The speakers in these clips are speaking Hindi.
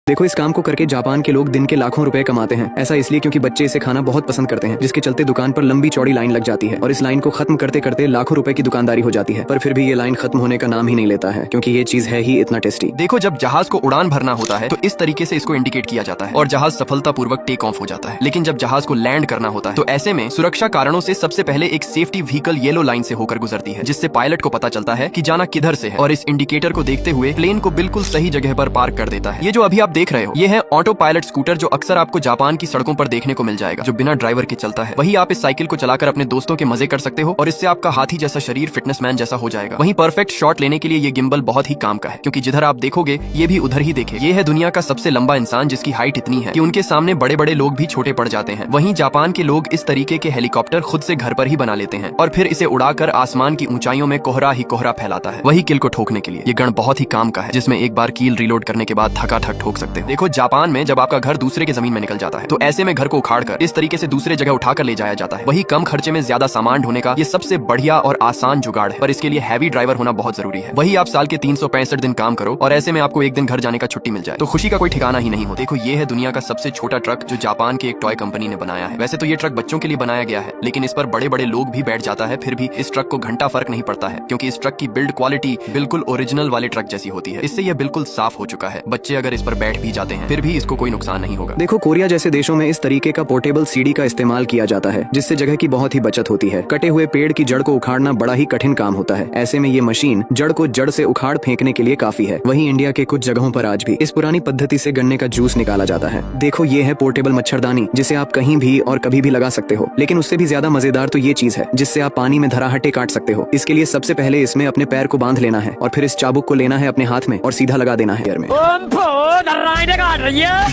देखो, इस काम को करके जापान के लोग दिन के लाखों रुपए कमाते हैं। ऐसा इसलिए क्योंकि बच्चे इसे खाना बहुत पसंद करते हैं, जिसके चलते दुकान पर लंबी चौड़ी लाइन लग जाती है और इस लाइन को खत्म करते करते लाखों रुपए की दुकानदारी हो जाती है। पर फिर भी ये लाइन खत्म होने का नाम ही नहीं लेता है, क्योंकि ये चीज है ही इतना टेस्टी। देखो, जब जहाज को उड़ान भरना होता है तो इस तरीके से इसको इंडिकेट किया जाता है और जहाज सफलतापूर्वक टेक ऑफ हो जाता है। लेकिन जब जहाज को लैंड करना होता है तो ऐसे में सुरक्षा कारणों से सबसे पहले एक सेफ्टी व्हीकल येलो लाइन से होकर गुजरती है, जिससे पायलट को पता चलता है कि जाना किधर से है और इस इंडिकेटर को देखते हुए प्लेन को बिल्कुल सही जगह पर पार्क कर देता है। ये जो अभी आप देख रहे हो, ये है ऑटो पायलट स्कूटर, जो अक्सर आपको जापान की सड़कों पर देखने को मिल जाएगा, जो बिना ड्राइवर के चलता है। वही आप इस साइकिल को चलाकर अपने दोस्तों के मजे कर सकते हो और इससे आपका हाथी जैसा शरीर फिटनेसमैन जैसा हो जाएगा। वहीं परफेक्ट शॉट लेने के लिए ये गिम्बल बहुत ही काम का है, क्योंकि जिधर आप देखोगे ये भी उधर ही देखे। ये है दुनिया का सबसे लंबा इंसान, जिसकी हाइट इतनी है कि उनके सामने बड़े बड़े लोग भी छोटे पड़ जाते हैं। वहीं जापान के लोग इस तरीके के हेलीकॉप्टर खुद से घर पर ही बना लेते हैं और फिर इसे उड़ाकर आसमान की ऊंचाइयों में कोहरा ही कोहरा फैलाता है। वही किल को ठोकने के लिए ये गन बहुत ही काम का है, जिसमें एक बार कील रिलोड करने के बाद थकाथक ठोक सकते हो। देखो, जापान में जब आपका घर दूसरे के जमीन में निकल जाता है तो ऐसे में घर को उखाड़कर इस तरीके से दूसरे जगह उठाकर ले जाया जाता है। वही कम खर्चे में ज्यादा सामान ढोने का ये सबसे बढ़िया और आसान जुगाड़ है, पर इसके लिए हैवी ड्राइवर होना बहुत जरूरी है। वही आप साल के 365 दिन काम करो और ऐसे में आपको एक दिन घर जाने का छुट्टी मिल जाए तो खुशी का कोई ठिकाना ही नहीं हो। देखो, ये है दुनिया का सबसे छोटा ट्रक, जो जापान के एक टॉय कंपनी ने बनाया है। वैसे तो ये ट्रक बच्चों के लिए बनाया गया है, लेकिन इस पर बड़े बड़े लोग भी बैठ जाता है, फिर भी इस ट्रक को घंटा फर्क नहीं पड़ता है, क्योंकि इस ट्रक की बिल्ड क्वालिटी बिल्कुल ओरिजिनल वाले ट्रक जैसी होती है। इससे यह बिल्कुल साफ हो चुका है। बच्चे अगर इस पर बैठ भी जाते हैं फिर भी इसको कोई नुकसान नहीं होगा। देखो, कोरिया जैसे देशों में इस तरीके का पोर्टेबल सीढ़ी का इस्तेमाल किया जाता है, जिससे जगह की बहुत ही बचत होती है। कटे हुए पेड़ की जड़ को उखाड़ना बड़ा ही कठिन काम होता है। ऐसे में ये मशीन जड़ को जड़ से उखाड़ फेंकने के लिए काफी है। वहीं इंडिया के कुछ जगहों पर आज भी इस पुरानी पद्धति से गन्ने का जूस निकाला जाता है। देखो, ये है पोर्टेबल मच्छरदानी, जिसे आप कहीं भी और कभी भी लगा सकते हो। लेकिन उससे भी ज्यादा मजेदार तो ये चीज है, जिससे आप पानी में धराहटे काट सकते हो। इसके लिए सबसे पहले इसमें अपने पैर को बांध लेना है और फिर इस चाबुक को लेना है अपने हाथ में और सीधा लगा देना है पैर में।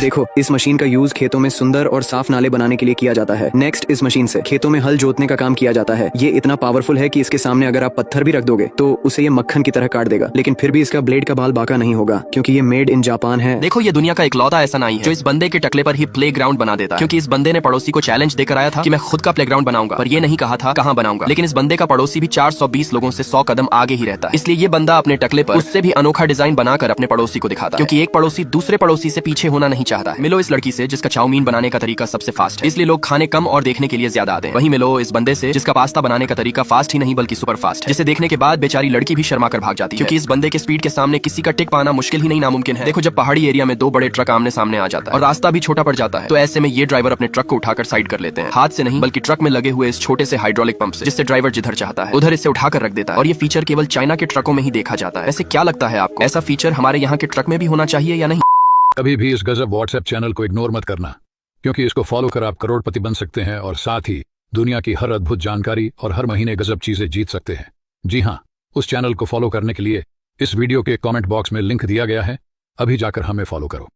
देखो, इस मशीन का यूज खेतों में सुंदर और साफ नाले बनाने के लिए किया जाता है। नेक्स्ट, इस मशीन से खेतों में हल जोतने का काम किया जाता है। ये इतना पावरफुल है कि इसके सामने अगर आप पत्थर भी रख दोगे तो उसे ये मक्खन की तरह काट देगा, लेकिन फिर भी इसका ब्लेड का बाल बांका नहीं होगा, क्योंकि ये मेड इन जापान है। देखो, ये दुनिया का इकलौता ऐसा नाई है जो इस बंदे के टकले पर ही प्ले ग्राउंड बना देता है, क्योंकि इस बंदे ने पड़ोसी को चैलेंज देकर आया था कि मैं खुद का प्ले ग्राउंड बनाऊंगा, पर ये नहीं कहा था कहाँ बनाऊंगा। लेकिन इस बंदे का पड़ोसी भी 420 लोगों से 100 कदम आगे ही रहता है, इसलिए ये बंदा अपने टकले पर उससे भी अनोखा डिजाइन बनाकर अपने पड़ोसी को दिखाता है, क्योंकि एक पड़ोसी दूसरे पड़ोसी से पीछे होना नहीं चाहता है। मिलो इस लड़की से जिसका चाउमीन बनाने का तरीका सबसे फास्ट है, इसलिए लोग खाने कम और देखने के लिए ज्यादा आते हैं। वहीं मिलो इस बंदे से जिसका पास्ता बनाने का तरीका फास्ट ही नहीं बल्कि सुपर फास्ट है, जिसे देखने के बाद बेचारी लड़की भी शर्मा कर भाग जाती है, क्योंकि इस बंदे के स्पीड के सामने किसी का टिक पाना मुश्किल ही नहीं नामुमकिन है। देखो, जब पहाड़ी एरिया में दो बड़े ट्रक आमने सामने आ जाता है और रास्ता भी छोटा पड़ जाता है, तो ऐसे में ये ड्राइवर अपने ट्रक को उठाकर साइड कर लेते हैं, हाथ से नहीं बल्कि ट्रक में लगे हुए इस छोटे से हाइड्रोलिक पंप से, जिससे ड्राइवर जिधर चाहता है उधर इसे उठाकर रख देता है। और ये फीचर केवल चाइना के ट्रकों में ही देखा जाता है। ऐसे क्या लगता है आपको, ऐसा फीचर हमारे यहाँ के ट्रक में भी होना चाहिए या नहीं? कभी भी इस गजब व्हाट्सएप चैनल को इग्नोर मत करना, क्योंकि इसको फॉलो कर आप करोड़पति बन सकते हैं और साथ ही दुनिया की हर अद्भुत जानकारी और हर महीने गजब चीजें जीत सकते हैं। जी हाँ, उस चैनल को फॉलो करने के लिए इस वीडियो के कमेंट बॉक्स में लिंक दिया गया है, अभी जाकर हमें फॉलो करो।